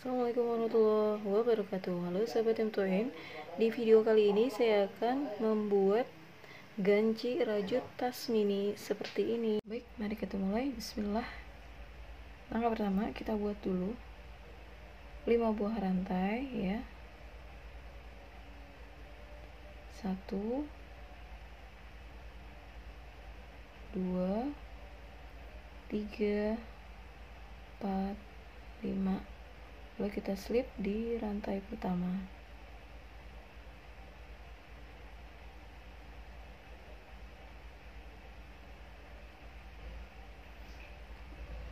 Assalamualaikum warahmatullahi wabarakatuh. Halo sahabat M2M. Di video kali ini saya akan membuat ganci rajut tas mini seperti ini. Baik, mari kita mulai. Bismillah. Langkah pertama, kita buat dulu 5 buah rantai ya. 1 2 3 4 5. Lalu kita slip di rantai pertama.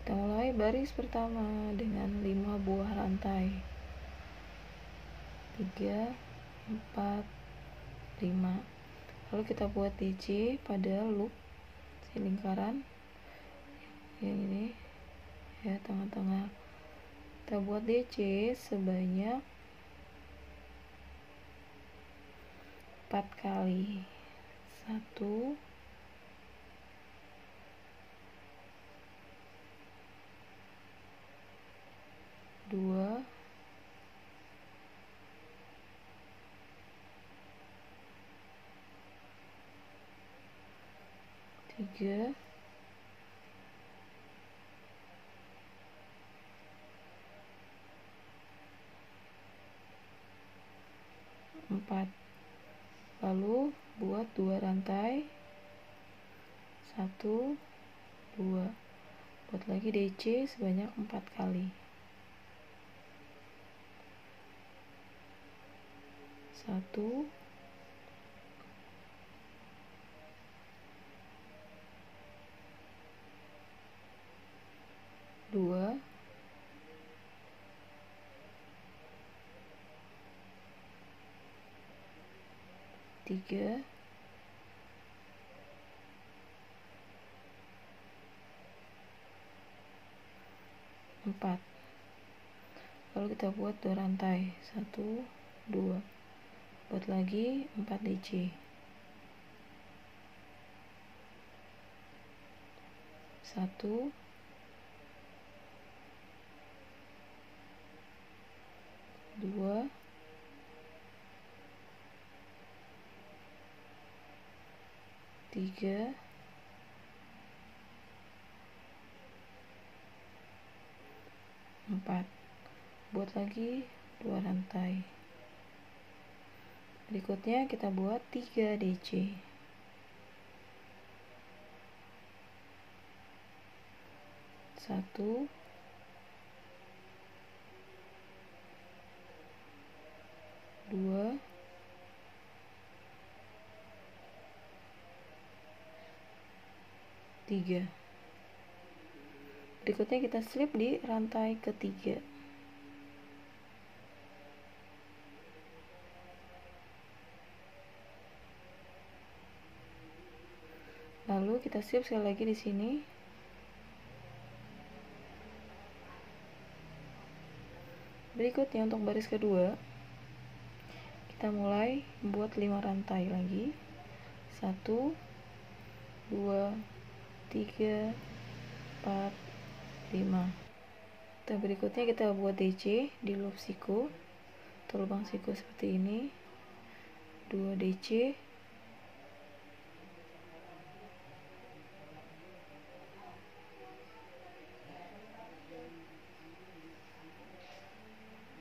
Kita mulai baris pertama dengan 5 buah rantai. 3 4 5. Lalu kita buat DC pada loop lingkaran yang ini ya, tengah-tengah. Kita buat DC sebanyak 4 kali. 1 2 3 4. Lalu buat 2 rantai. 1 2. Buat lagi DC sebanyak 4 kali. 1 2 3 4. Lalu kita buat 2 rantai. 1 2. Buat lagi 4 DC. 1 2 3 4. Buat lagi 2 rantai. Berikutnya kita buat 3 DC. 1 2 3. Berikutnya kita slip di rantai ketiga. Lalu kita slip sekali lagi di sini. Berikutnya untuk baris kedua, kita mulai membuat 5 rantai lagi. 1 2 3 4 5. Kita berikutnya kita buat DC di loop siku atau lubang siku seperti ini. 2 DC.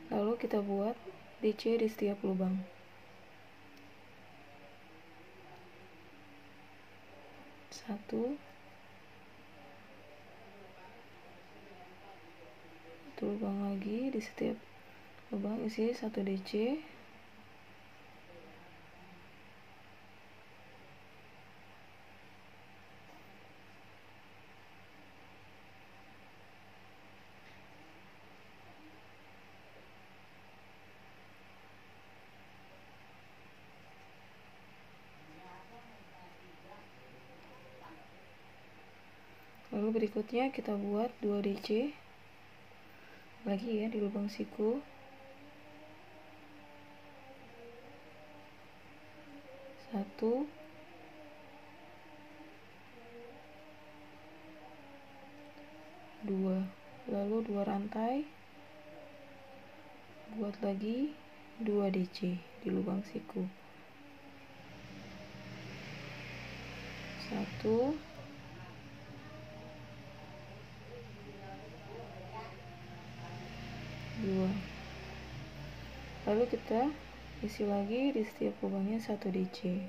Lalu kita buat DC di setiap lubang. 1 lubang lagi, di setiap lubang isi 1 DC. Lalu berikutnya kita buat 2 DC lagi ya di lubang siku. 1 2. Lalu 2 rantai buat lagi 2 DC di lubang siku. 1, 2. Lalu kita isi lagi di setiap lubangnya 1 DC.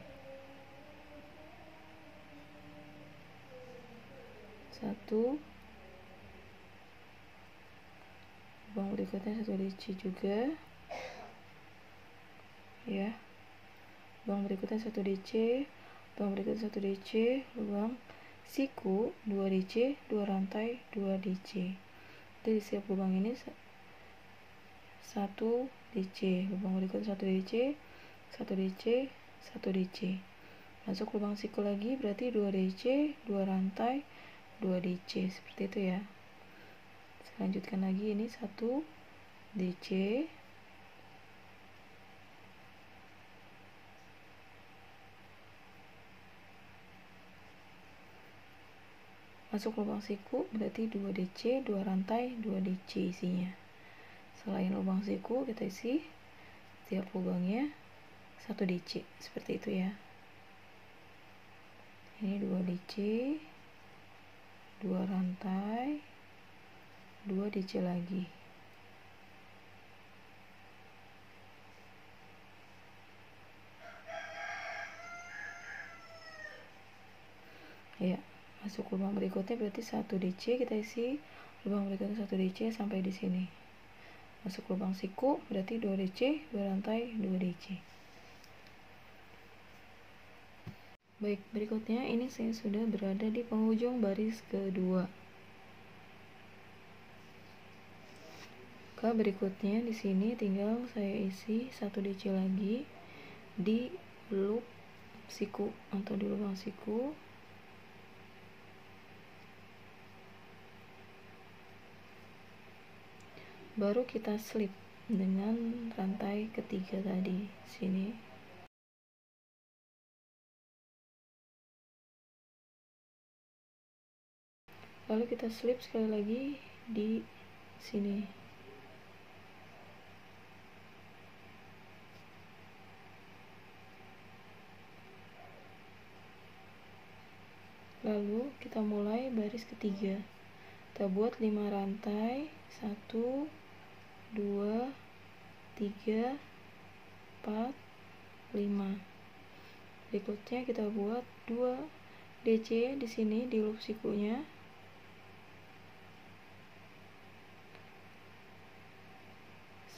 1, lubang berikutnya 1 DC juga ya. Lubang berikutnya 1 DC, lubang berikutnya 1 DC, lubang siku 2 DC, 2 rantai 2 DC. Jadi di setiap lubang ini 1 DC, lubang berikutnya 1 DC, 1 DC, 1 DC. Masuk lubang siku lagi berarti 2 DC, 2 rantai 2 DC, seperti itu ya. Lanjutkan lagi, ini 1 DC, masuk lubang siku berarti 2 DC, 2 rantai 2 DC isinya. Selain lubang siku kita isi setiap lubangnya 1 DC, seperti itu ya. Ini 2 DC, 2 rantai 2 DC lagi. Ya, masuk lubang berikutnya berarti 1 DC, kita isi lubang berikutnya 1 DC sampai di sini. Masuk lubang siku berarti 2 DC, 2 rantai 2 DC. Baik, berikutnya ini saya sudah berada di penghujung baris kedua. Berikutnya di sini tinggal saya isi 1 DC lagi di loop siku atau di lubang siku. Baru kita slip dengan rantai ketiga tadi sini. Lalu kita slip sekali lagi di sini. Lalu kita mulai baris ketiga. Kita buat 5 rantai, 1, 2, 3, 4, 5. Berikutnya kita buat 2 DC di sini di loop sikunya.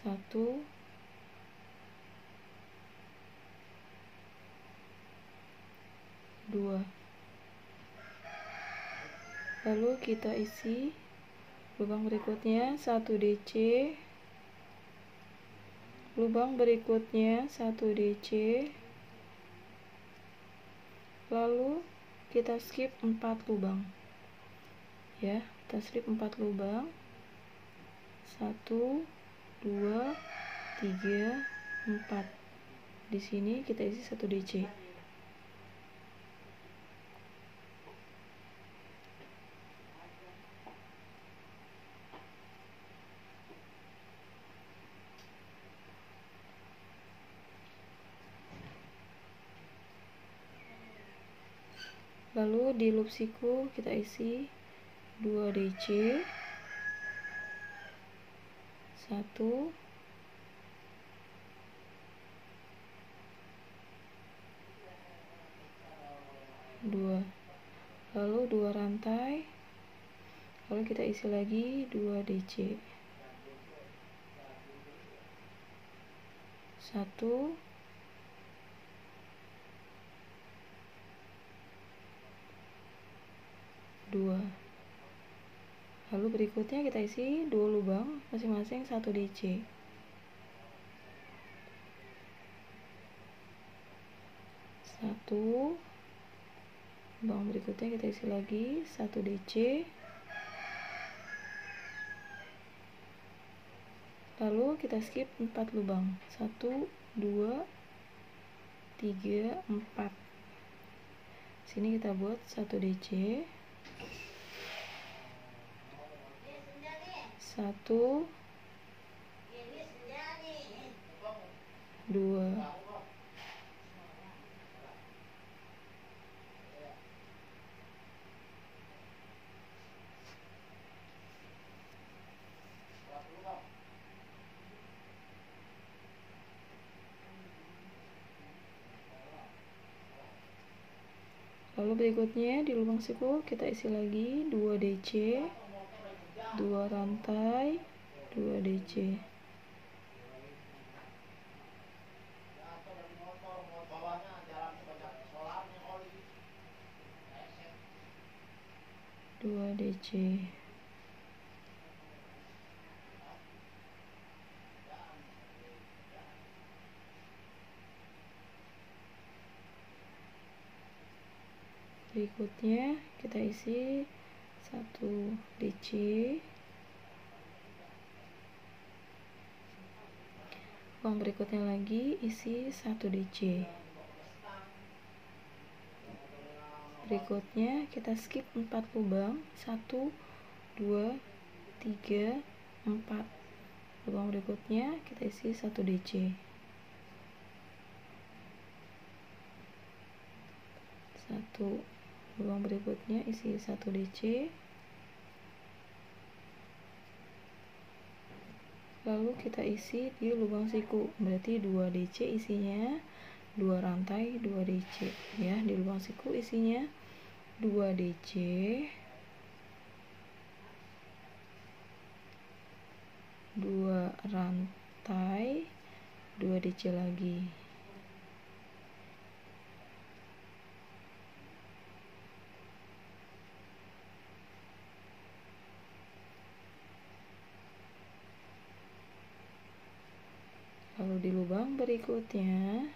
1, 2. Lalu kita isi lubang berikutnya 1 DC, lubang berikutnya 1 DC, lalu kita skip 4 lubang ya. Kita skip 4 lubang, 1, 2, 3, 4. Di sini kita isi 1 DC. Lalu di loop siku kita isi 2 DC, 1, 2, lalu 2 rantai, lalu kita isi lagi 2 DC, 1, 2. Lalu berikutnya kita isi 2 lubang masing-masing 1 DC. 1, lubang berikutnya kita isi lagi 1 DC. Lalu kita skip 4 lubang, 1, 2, 3, 4. Sini kita buat 1 DC, 1, 2. Lalu berikutnya di lubang siku kita isi lagi 2 DC, 2 rantai, 2 DC. Dua DC. Berikutnya kita isi 1 DC, lubang berikutnya lagi isi 1 DC. Berikutnya kita skip 4 lubang, 1 2 3 4. Lubang berikutnya kita isi 1 DC. 1. Lubang berikutnya isi 1 DC. Lalu kita isi di lubang siku, berarti 2 DC isinya 2 rantai 2 DC ya. Di lubang siku isinya 2 DC, 2 rantai 2 DC lagi. Lalu di lubang berikutnya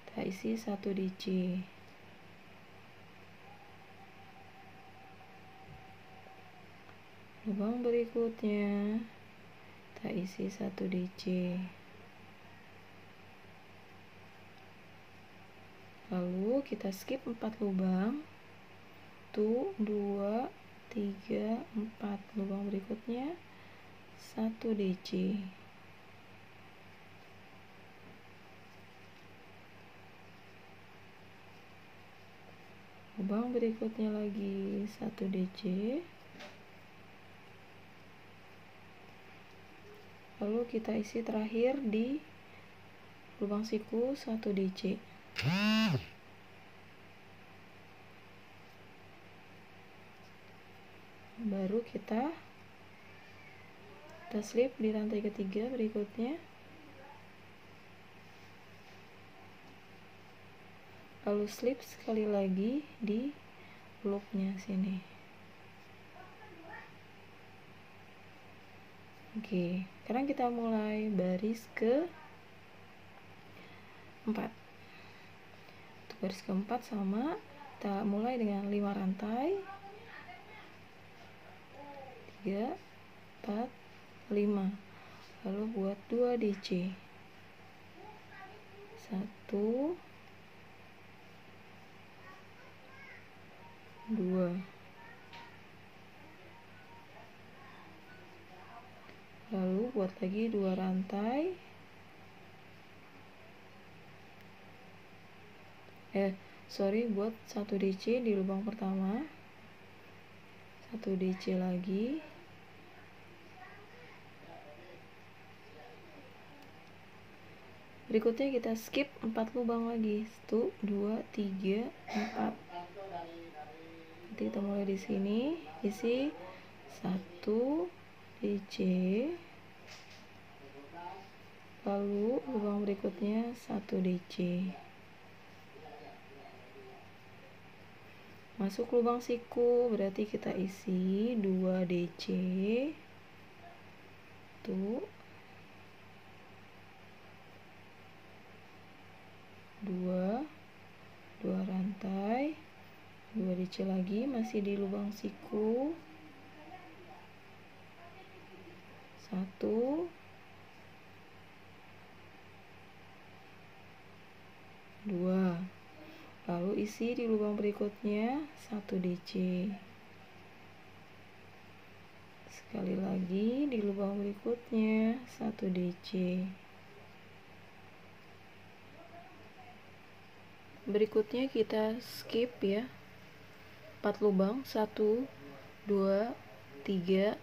kita isi 1 DC. Lubang berikutnya kita isi 1 DC. Lalu kita skip 4 lubang, 1 2 3 4. Lubang berikutnya 1 DC. Lubang berikutnya lagi 1 DC. Lalu kita isi terakhir di lubang siku 1 DC. Baru kita slip di rantai ketiga berikutnya. Lalu slip sekali lagi di loopnya sini. Oke, sekarang kita mulai baris ke 4. Untuk baris keempat sama, kita mulai dengan 5 rantai, 3 4 5. Lalu buat 2 DC. 1 2. Lalu buat lagi 2 rantai. Buat 1 DC di lubang pertama. 1 DC lagi. Berikutnya kita skip 4 lubang lagi. 1 2 3 4. Kita mulai di sini, isi 1 DC, lalu lubang berikutnya 1 DC. Masuk lubang siku, berarti kita isi 2 DC. Tuh. 2 rantai. 2 DC lagi, masih di lubang siku. 1 2. Lalu isi di lubang berikutnya 1 DC. Sekali lagi di lubang berikutnya 1 DC. berikutnya kita skip ya, 4 lubang, 1 2 3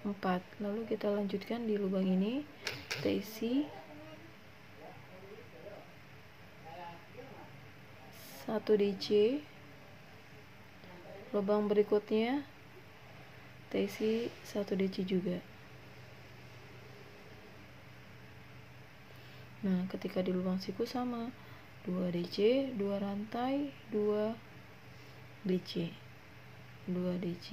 4. Lalu kita lanjutkan di lubang ini, kita isi 1 DC. Lubang berikutnya kita isi 1 DC juga. Nah, ketika di lubang siku sama, 2 DC, 2 rantai, 2 DC, 2 DC,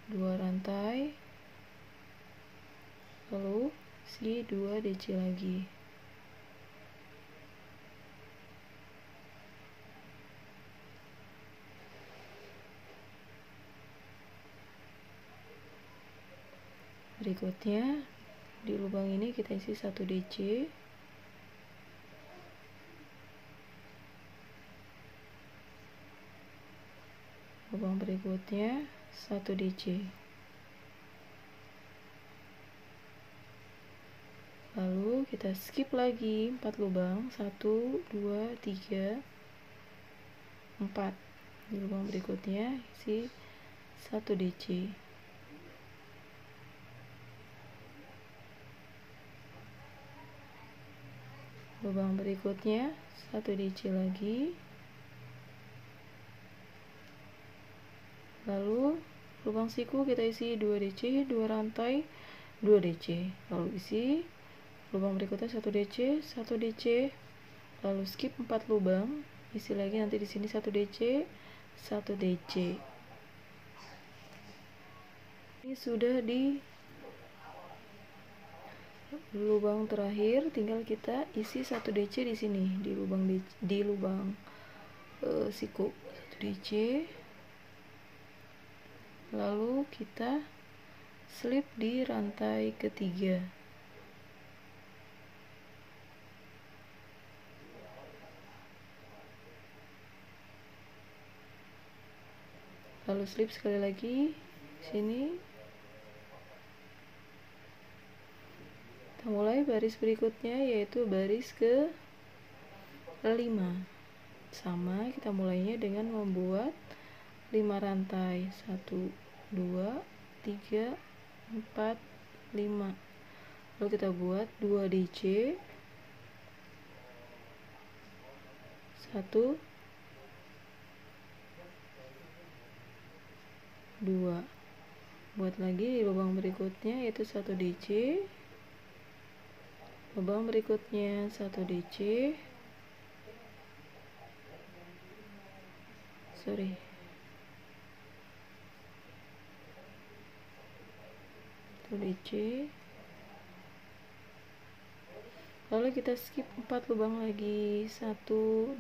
2 rantai, lalu isi 2 DC lagi. Berikutnya di lubang ini kita isi 1 DC, lubang berikutnya 1 DC, lalu kita skip lagi 4 lubang, 1 2 3 4. Di lubang berikutnya isi 1 DC, lubang berikutnya 1 DC lagi, lalu lubang siku kita isi 2 DC, 2 rantai, 2 DC, lalu isi lubang berikutnya 1 DC, 1 DC, lalu skip 4 lubang, isi lagi nanti di sini 1 DC, 1 DC. Ini sudah di lubang terakhir, tinggal kita isi 1 DC di sini di lubang siku, 1 DC, lalu kita slip di rantai ketiga, lalu slip sekali lagi sini. Kita mulai baris berikutnya, yaitu baris ke 5. Sama, kita mulainya dengan membuat 5 rantai, 1 2 3 4 5. Lalu kita buat 2 DC, 1 2. Buat lagi di lubang berikutnya, yaitu 1 DC, lubang berikutnya 1 DC, 1 DC, lalu kita skip 4 lubang lagi, 1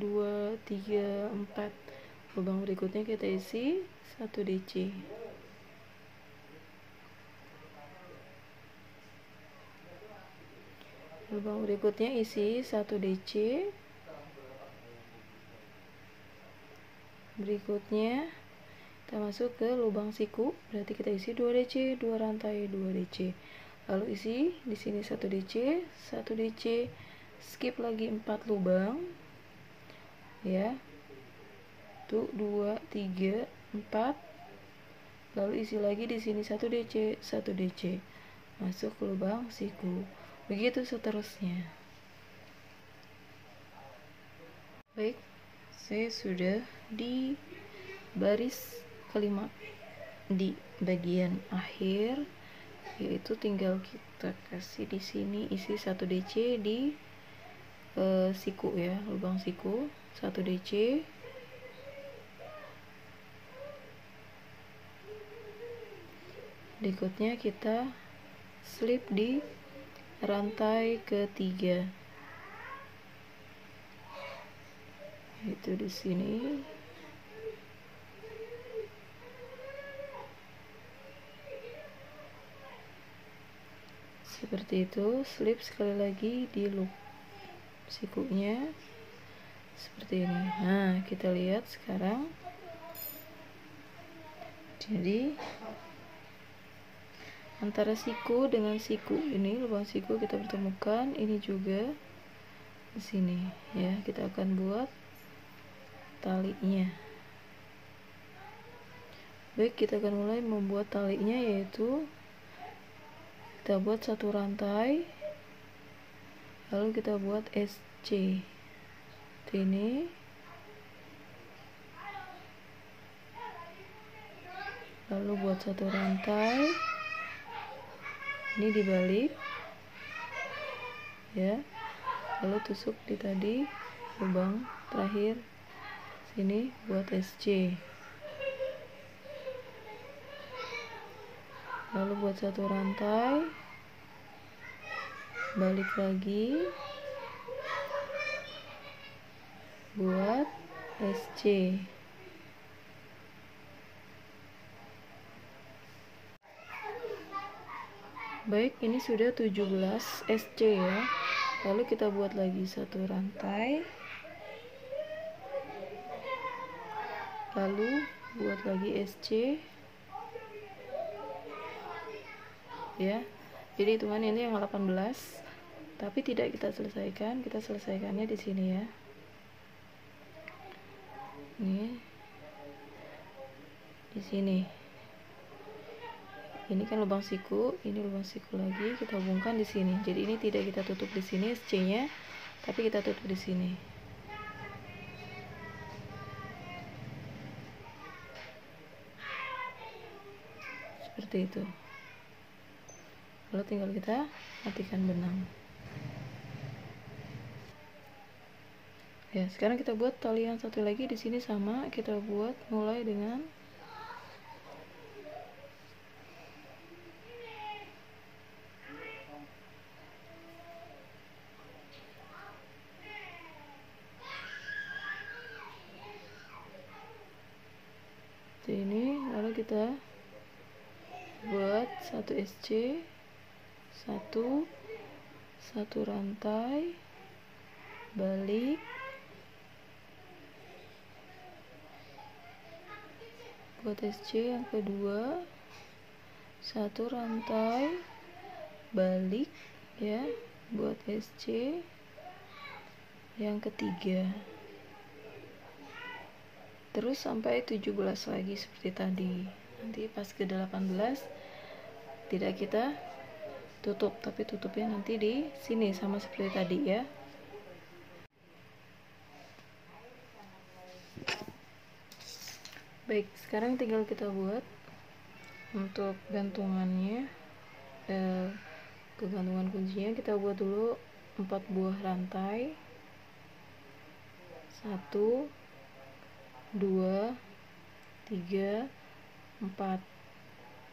2 3 4. Lubang berikutnya kita isi 1 DC, lubang berikutnya isi 1 DC, berikutnya kita masuk ke lubang siku, berarti kita isi 2 DC, 2 rantai, 2 DC, lalu isi di sini 1 DC, 1 DC, skip lagi 4 lubang ya, 1 2 3 4, lalu isi lagi di sini 1 DC, 1 DC, masuk ke lubang siku. Begitu seterusnya. Baik, saya sudah di baris kelima di bagian akhir, yaitu tinggal kita kasih di sini isi 1 DC di siku ya, lubang siku 1 DC, berikutnya kita slip di rantai ketiga, itu di sini, seperti itu. Slip sekali lagi di loop sikunya seperti ini. Nah, kita lihat sekarang, jadi antara siku dengan siku. Ini lubang siku kita pertemukan, ini juga di sini ya. Kita akan buat talinya. Baik, kita akan mulai membuat talinya, yaitu kita buat satu rantai, lalu kita buat SC ini, lalu buat satu rantai, ini dibalik ya, lalu tusuk di tadi lubang terakhir sini, buat SC, lalu buat satu rantai, balik lagi, buat SC. Baik, ini sudah 17 SC ya. Lalu kita buat lagi satu rantai, lalu buat lagi SC ya. Jadi hitungan ini yang 18, tapi tidak kita selesaikan, kita selesaikannya di sini ya. Ini di sini. Ini kan lubang siku, ini lubang siku lagi, kita hubungkan di sini. Jadi ini tidak kita tutup di sini SC-nya, tapi kita tutup di sini. Seperti itu. Lalu tinggal kita matikan benang. Ya, sekarang kita buat tali yang satu lagi di sini sama, kita buat mulai dengan ini, lalu kita buat satu SC, satu rantai, balik, buat SC yang kedua, satu rantai, balik ya, buat SC yang ketiga, terus sampai 17 lagi seperti tadi. Nanti pas ke 18 tidak kita tutup, tapi tutupnya nanti di sini sama seperti tadi ya. Baik, sekarang tinggal kita buat untuk gantungannya, kegantungan kuncinya. Kita buat dulu 4 buah rantai, 1 2 3 4,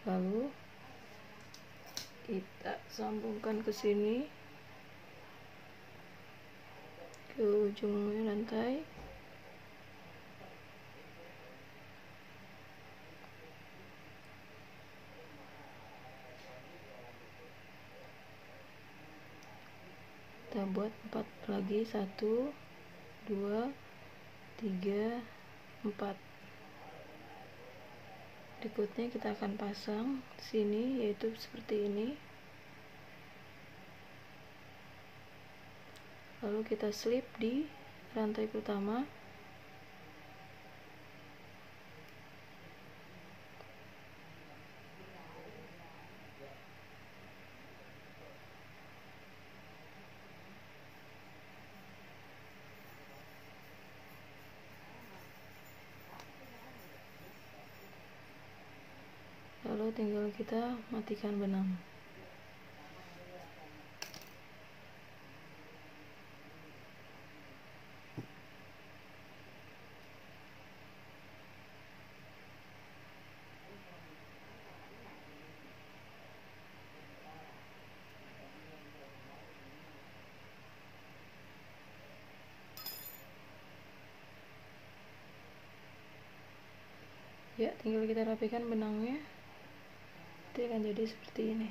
lalu kita sambungkan ke sini, ke ujung rantai, kita buat 4 lagi, 1 2 3 4. Berikutnya kita akan pasang di sini, yaitu seperti ini. Lalu kita slip di rantai pertama, lalu tinggal kita matikan benang. Ya, tinggal kita rapikan benangnya, nanti akan jadi seperti ini.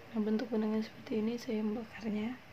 Nah, bentuk benangnya seperti ini, saya membakarnya.